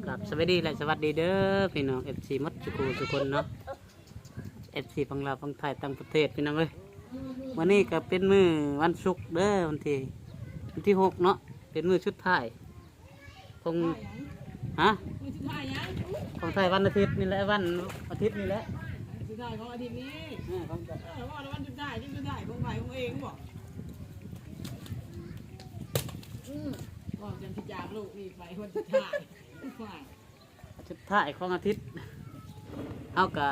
กับสวัสดีและสวัสดีเด้อพี่น้อง FC มัดจุกูทุกคนเนาะ FC ฝั่งลาวฝั่งไทยต่างประเทศพี่น้องเอ้ยวันนี้ก็เป็นมื้อวันศุกร์เด้อวันที่6เนาะเป็นมื้อชุดท้ายคงฮะของไทยวันอาทิตย์นี่แหละวันอาทิตย์นี่แหละสุดท้ายของอาทิตย์นี้ของว่าวันสุดท้ายที่สุดท้ายของใครของเองบอกบอกจนที่จากลูกนี่ไปวันสุดท้ายชุดท้ายของอาทิตย์เอาก็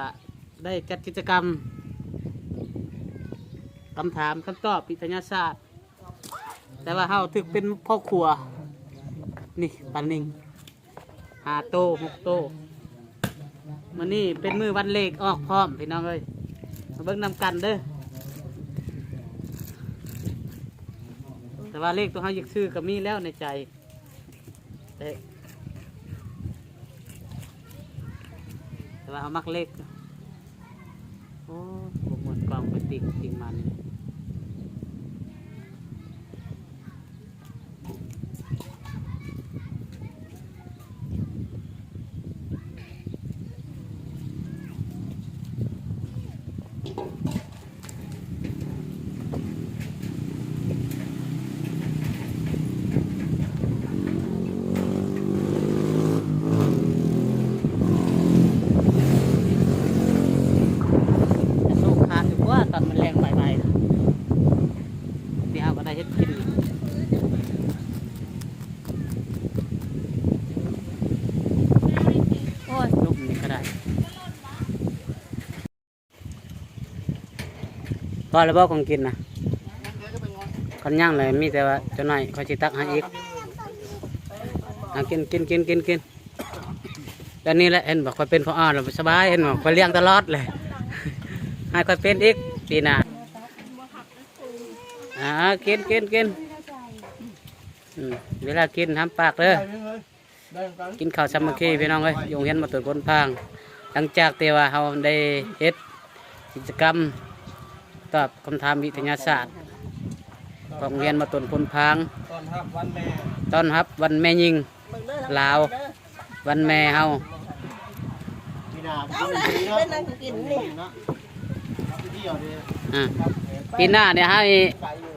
ได้จัดกิจกรรมคำถามคำตอบวิทยาศาสตร์แต่ว่าเฮาถึกเป็นพ่อครัวนี่ปันนิง5 โต 6 โตมื้อนี้เป็นมื้อวันเลขออกพร้อมพี่น้องเอ้ยมาเบิ่งนำกันเด้อแต่ว่าเลขตัวเฮาอยากซื้อก็มีแล้วในใจแต่ว่าเอามักเลขโอ้บวกหมดกองไปติ่งมานี่ตอนมันแรงใหม่ๆนี่เอาก็ได้เฮ็ดกินโอ้ยลูกนี่ก็ได้พอแล้วบ่ของกินนะคนย่างเลยมีแต่ว่าเจ้าหน่อยเขาจิตักให้อีกกินแล้วนี่แหละเห็นบอกว่าเป็นพ่ออ้อเราสบายเห็นบอกว่าเลี้ยงตลอดเลยให้ค่อยเป็นอีกปีหน้ากินเวลากินทำปากเลยกินข้าวสามัคคีพี่น้องเอ้ยยงเห็นมาตรวจคนพางหลังจากที่ว่าเราได้เฮ็ดกิจกรรมตอบคำถามวิทยาศาสตร์ของเรียนมาตรวจคนพางต้อนรับวันแม่ยิงลาววันแม่เฮาปีหน้าเนี่ยให้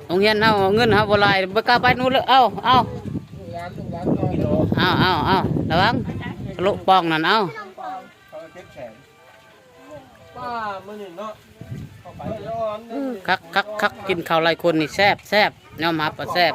โรงเรียนเฮาเงินเฮาบ่หลายบ่กล้าไปนู่นเลยเอาระวังทะลุปองนั่นเอาคักกินข้าวหลายคนนี่แซ่บยอมรับว่าแซ่บ